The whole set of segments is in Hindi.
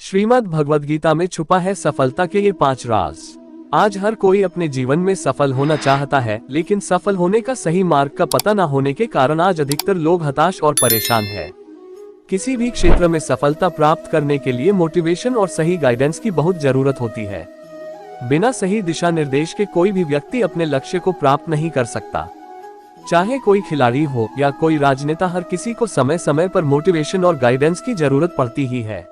श्रीमद् भगवद गीता में छुपा है सफलता के ये 5 राज। आज हर कोई अपने जीवन में सफल होना चाहता है, लेकिन सफल होने का सही मार्ग का पता न होने के कारण आज अधिकतर लोग हताश और परेशान हैं। किसी भी क्षेत्र में सफलता प्राप्त करने के लिए मोटिवेशन और सही गाइडेंस की बहुत जरूरत होती है। बिना सही दिशा निर्देश के कोई भी व्यक्ति अपने लक्ष्य को प्राप्त नहीं कर सकता। चाहे कोई खिलाड़ी हो या कोई राजनेता, हर किसी को समय समय पर मोटिवेशन और गाइडेंस की जरूरत पड़ती ही है।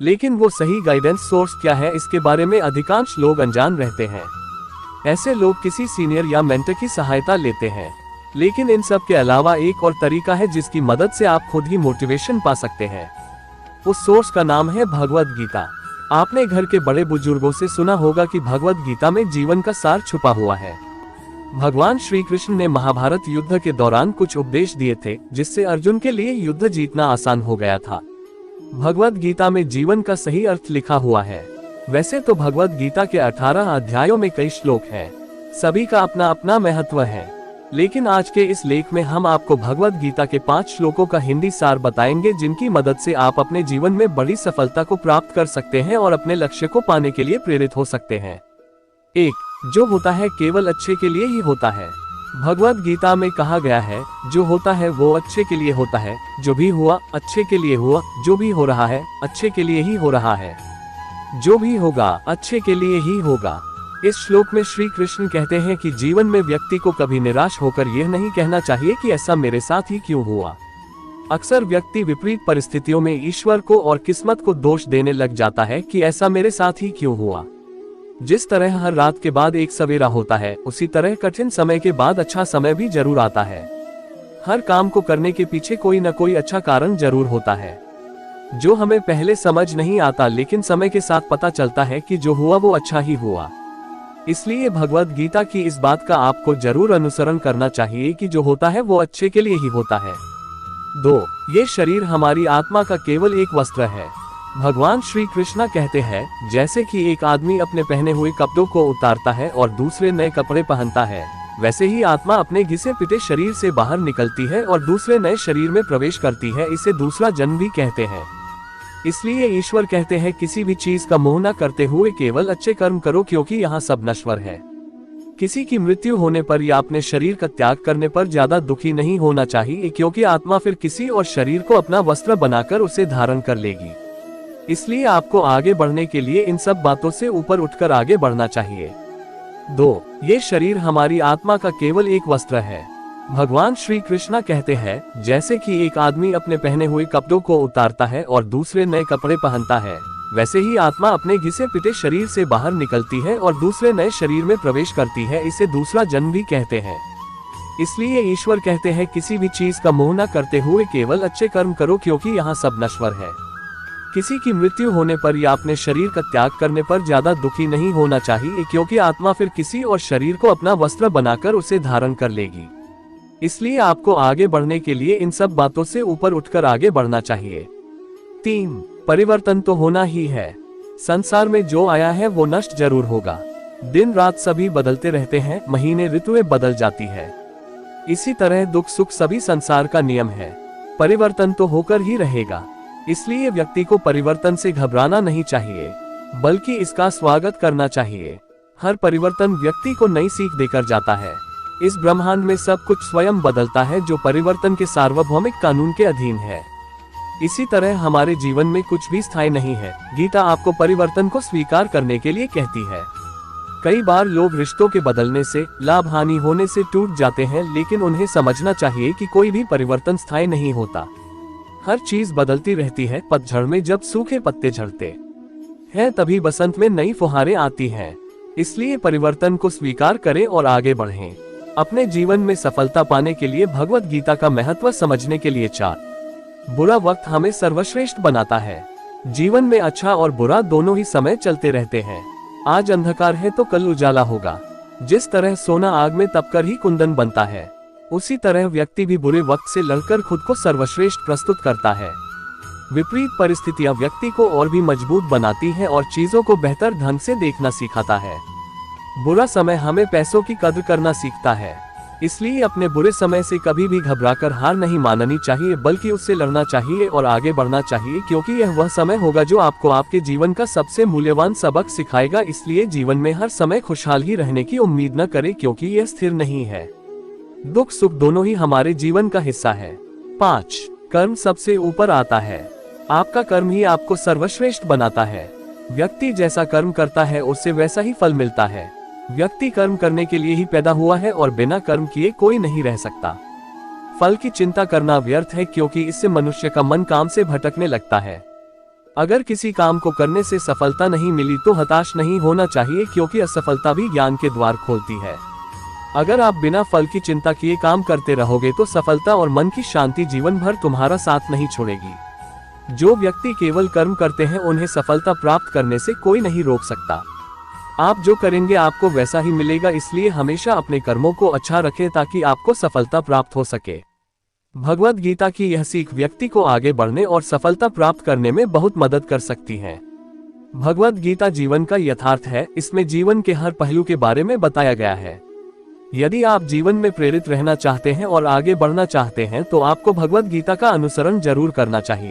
लेकिन वो सही गाइडेंस सोर्स क्या है, इसके बारे में अधिकांश लोग अनजान रहते हैं। ऐसे लोग किसी सीनियर या मेंटर की सहायता लेते हैं, लेकिन इन सब के अलावा एक और तरीका है जिसकी मदद से आप खुद ही मोटिवेशन पा सकते हैं। उस सोर्स का नाम है भगवद गीता। आपने घर के बड़े बुजुर्गों से सुना होगा कि भगवद गीता में जीवन का सार छुपा हुआ है। भगवान श्री कृष्ण ने महाभारत युद्ध के दौरान कुछ उपदेश दिए थे, जिससे अर्जुन के लिए युद्ध जीतना आसान हो गया था। भगवद गीता में जीवन का सही अर्थ लिखा हुआ है। वैसे तो भगवद गीता के 18 अध्यायों में कई श्लोक हैं, सभी का अपना अपना महत्व है। लेकिन आज के इस लेख में हम आपको भगवद गीता के 5 श्लोकों का हिंदी सार बताएंगे, जिनकी मदद से आप अपने जीवन में बड़ी सफलता को प्राप्त कर सकते हैं और अपने लक्ष्य को पाने के लिए प्रेरित हो सकते हैं। 1. जो होता है केवल अच्छे के लिए ही होता है। भगवद गीता में कहा गया है, जो होता है वो अच्छे के लिए होता है, जो भी हुआ अच्छे के लिए हुआ, जो भी हो रहा है अच्छे के लिए ही हो रहा है, जो भी होगा अच्छे के लिए ही होगा। इस श्लोक में श्री कृष्ण कहते हैं कि जीवन में व्यक्ति को कभी निराश होकर यह नहीं कहना चाहिए कि ऐसा मेरे साथ ही क्यों हुआ। अक्सर व्यक्ति विपरीत परिस्थितियों में ईश्वर को और किस्मत को दोष देने लग जाता है कि ऐसा मेरे साथ ही क्यों हुआ। जिस तरह हर रात के बाद एक सवेरा होता है, उसी तरह कठिन समय के बाद अच्छा समय भी जरूर आता है। हर काम को करने के पीछे कोई न कोई अच्छा कारण जरूर होता है, जो हमें पहले समझ नहीं आता, लेकिन समय के साथ पता चलता है कि जो हुआ वो अच्छा ही हुआ। इसलिए भगवद गीता की इस बात का आपको जरूर अनुसरण करना चाहिए कि जो होता है वो अच्छे के लिए ही होता है। 2. ये शरीर हमारी आत्मा का केवल एक वस्त्र है। भगवान श्री कृष्णा कहते हैं, जैसे कि एक आदमी अपने पहने हुए कपड़ों को उतारता है और दूसरे नए कपड़े पहनता है, वैसे ही आत्मा अपने घिसे पिटे शरीर से बाहर निकलती है और दूसरे नए शरीर में प्रवेश करती है। इसे दूसरा जन्म भी कहते हैं। इसलिए ईश्वर कहते हैं, किसी भी चीज का मोह न करते हुए केवल अच्छे कर्म करो, क्योंकि यहाँ सब नश्वर है। किसी की मृत्यु होने पर या अपने शरीर का त्याग करने पर ज्यादा दुखी नहीं होना चाहिए, क्योंकि आत्मा फिर किसी और शरीर को अपना वस्त्र बनाकर उसे धारण कर लेगी। इसलिए आपको आगे बढ़ने के लिए इन सब बातों से ऊपर उठकर आगे बढ़ना चाहिए। 2. ये शरीर हमारी आत्मा का केवल एक वस्त्र है। भगवान श्री कृष्णा कहते हैं, जैसे कि एक आदमी अपने पहने हुए कपड़ों को उतारता है और दूसरे नए कपड़े पहनता है, वैसे ही आत्मा अपने घिसे पिटे शरीर से बाहर निकलती है और दूसरे नए शरीर में प्रवेश करती है। इसे दूसरा जन्म भी कहते हैं। इसलिए ईश्वर कहते हैं, किसी भी चीज का मोह न करते हुए केवल अच्छे कर्म करो, क्योंकि यहाँ सब नश्वर है। किसी की मृत्यु होने पर या अपने शरीर का त्याग करने पर ज्यादा दुखी नहीं होना चाहिए, क्योंकि आत्मा फिर किसी और शरीर को अपना वस्त्र बनाकर उसे धारण कर लेगी। इसलिए आपको आगे बढ़ने के लिए इन सब बातों से ऊपर उठकर आगे बढ़ना चाहिए। 3. परिवर्तन तो होना ही है। संसार में जो आया है वो नष्ट जरूर होगा। दिन रात सभी बदलते रहते हैं, महीने ऋतुएं बदल जाती है। इसी तरह दुख सुख सभी संसार का नियम है। परिवर्तन तो होकर ही रहेगा। इसलिए व्यक्ति को परिवर्तन से घबराना नहीं चाहिए, बल्कि इसका स्वागत करना चाहिए। हर परिवर्तन व्यक्ति को नई सीख देकर जाता है। इस ब्रह्मांड में सब कुछ स्वयं बदलता है, जो परिवर्तन के सार्वभौमिक कानून के अधीन है। इसी तरह हमारे जीवन में कुछ भी स्थायी नहीं है। गीता आपको परिवर्तन को स्वीकार करने के लिए कहती है। कई बार लोग रिश्तों के बदलने से, लाभ हानि होने से टूट जाते हैं, लेकिन उन्हें समझना चाहिए कि कोई भी परिवर्तन स्थायी नहीं होता। हर चीज बदलती रहती है। पतझड़ में जब सूखे पत्ते झड़ते हैं, तभी बसंत में नई फुहारें आती हैं। इसलिए परिवर्तन को स्वीकार करें और आगे बढ़ें। अपने जीवन में सफलता पाने के लिए भगवद गीता का महत्व समझने के लिए 4. बुरा वक्त हमें सर्वश्रेष्ठ बनाता है। जीवन में अच्छा और बुरा दोनों ही समय चलते रहते हैं। आज अंधकार है तो कल उजाला होगा। जिस तरह सोना आग में तपकर ही कुंदन बनता है, उसी तरह व्यक्ति भी बुरे वक्त से लड़कर खुद को सर्वश्रेष्ठ प्रस्तुत करता है। विपरीत परिस्थितियां व्यक्ति को और भी मजबूत बनाती हैं और चीजों को बेहतर ढंग से देखना सिखाता है। बुरा समय हमें पैसों की कद्र करना सीखता है। इसलिए अपने बुरे समय से कभी भी घबराकर हार नहीं माननी चाहिए, बल्कि उससे लड़ना चाहिए और आगे बढ़ना चाहिए, क्योंकि यह वह समय होगा जो आपको आपके जीवन का सबसे मूल्यवान सबक सिखाएगा। इसलिए जीवन में हर समय खुशहाल ही रहने की उम्मीद न करें, क्योंकि यह स्थिर नहीं है। दुख सुख दोनों ही हमारे जीवन का हिस्सा है। 5. कर्म सबसे ऊपर आता है। आपका कर्म ही आपको सर्वश्रेष्ठ बनाता है। व्यक्ति जैसा कर्म करता है उससे वैसा ही फल मिलता है। व्यक्ति कर्म करने के लिए ही पैदा हुआ है और बिना कर्म किए कोई नहीं रह सकता। फल की चिंता करना व्यर्थ है, क्योंकि इससे मनुष्य का मन काम से भटकने लगता है। अगर किसी काम को करने से सफलता नहीं मिली तो हताश नहीं होना चाहिए, क्योंकि असफलता भी ज्ञान के द्वार खोलती है। अगर आप बिना फल की चिंता किए काम करते रहोगे तो सफलता और मन की शांति जीवन भर तुम्हारा साथ नहीं छोड़ेगी। जो व्यक्ति केवल कर्म करते हैं उन्हें सफलता प्राप्त करने से कोई नहीं रोक सकता। आप जो करेंगे आपको वैसा ही मिलेगा, इसलिए हमेशा अपने कर्मों को अच्छा रखें ताकि आपको सफलता प्राप्त हो सके। भगवद गीता की यह सीख व्यक्ति को आगे बढ़ने और सफलता प्राप्त करने में बहुत मदद कर सकती है। भगवद गीता जीवन का यथार्थ है। इसमें जीवन के हर पहलू के बारे में बताया गया है। यदि आप जीवन में प्रेरित रहना चाहते हैं और आगे बढ़ना चाहते हैं तो आपको भगवद गीता का अनुसरण जरूर करना चाहिए।